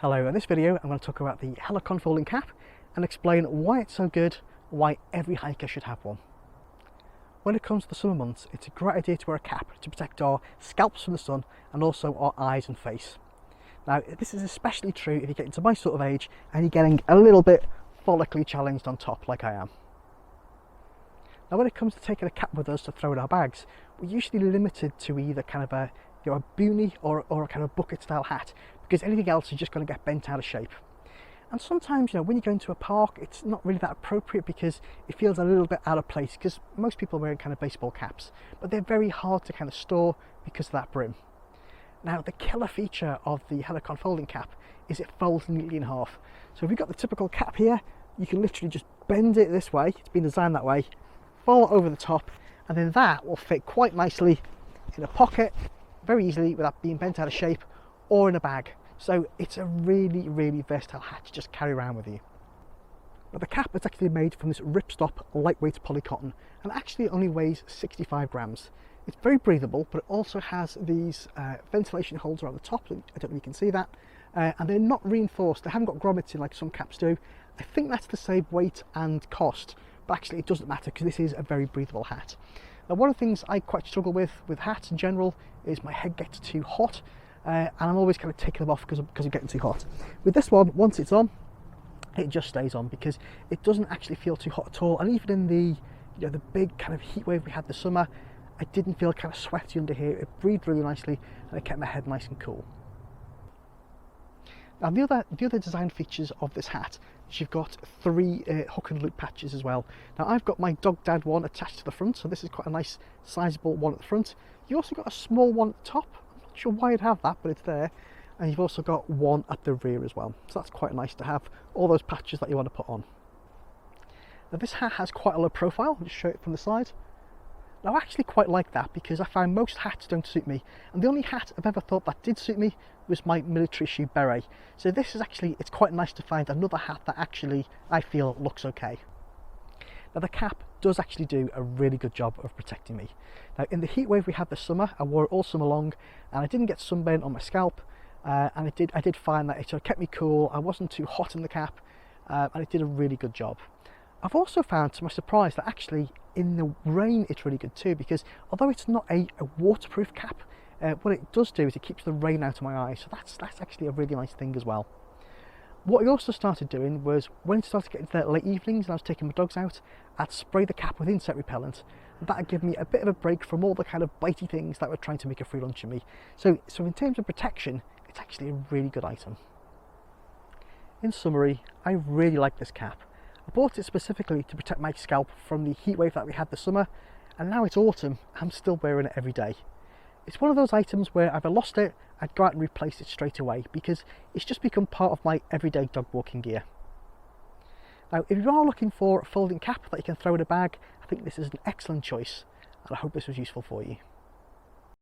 Hello, in this video I'm going to talk about the helikon folding cap and explain why it's so good, why every hiker should have one. When it comes to the summer months, it's a great idea to wear a cap to protect our scalps from the sun and also our eyes and face. Now this is especially true if you're getting to my sort of age and you're getting a little bit follically challenged on top like I am. Now when it comes to taking a cap with us to throw in our bags, we're usually limited to either kind of a beanie or a kind of bucket style hat, because anything else is just going to get bent out of shape. And sometimes, when you go into a park, it's not really that appropriate because it feels a little bit out of place, because most people are wearing kind of baseball caps, but they're very hard to kind of store because of that brim. Now the killer feature of the helikon folding cap is it folds neatly in half. So if you've got the typical cap here, you can literally just bend it this way, it's been designed that way, fold it over the top, and then that will fit quite nicely in a pocket very easily without being bent out of shape, or in a bag. So it's a really versatile hat to just carry around with you. Now the cap is actually made from this ripstop lightweight polycotton and actually only weighs 65 grams. It's very breathable, but it also has these ventilation holes around the top. I don't know if you can see that. And they're not reinforced. They haven't got grommets in like some caps do. I think that's to save weight and cost, but actually it doesn't matter because this is a very breathable hat. Now one of the things I quite struggle with hats in general is my head gets too hot. And I'm always kind of taking them off because I'm getting too hot. With this one, once it's on, it just stays on because it doesn't actually feel too hot at all. And even in the big kind of heat wave we had this summer, I didn't feel kind of sweaty under here. It breathed really nicely and it kept my head nice and cool. Now the other design features of this hat is you've got three hook and loop patches as well. Now I've got my dog dad one attached to the front, so this is quite a nice sizable one at the front. You also got a small one at the top. Not sure why you'd have that, but it's there. And you've also got one at the rear as well, so that's quite nice to have all those patches that you want to put on. Now this hat has quite a low profile. I'll just show it from the side. Now I actually quite like that because I find most hats don't suit me, and the only hat I've ever thought that did suit me was my military issue beret. So this is actually, it's quite nice to find another hat that actually I feel looks okay. Now the cap does actually do a really good job of protecting me. Now in the heat wave we had this summer, I wore it all summer long and I didn't get sunburn on my scalp, and I did find that it sort of kept me cool. I wasn't too hot in the cap, and it did a really good job. I've also found, to my surprise, that actually in the rain it's really good too, because although it's not a waterproof cap, what it does do is it keeps the rain out of my eyes, so that's actually a really nice thing as well. What I also started doing was, when it started getting to the late evenings and I was taking my dogs out, I'd spray the cap with insect repellent, and that would give me a bit of a break from all the kind of bitey things that were trying to make a free lunch of me. So in terms of protection, it's actually a really good item. In summary, I really like this cap. I bought it specifically to protect my scalp from the heat wave that we had this summer, and now it's autumn, I'm still wearing it every day. It's one of those items where if I lost it, I'd go out and replace it straight away because it's just become part of my everyday dog walking gear. Now if you are looking for a folding cap that you can throw in a bag, I think this is an excellent choice, and I hope this was useful for you.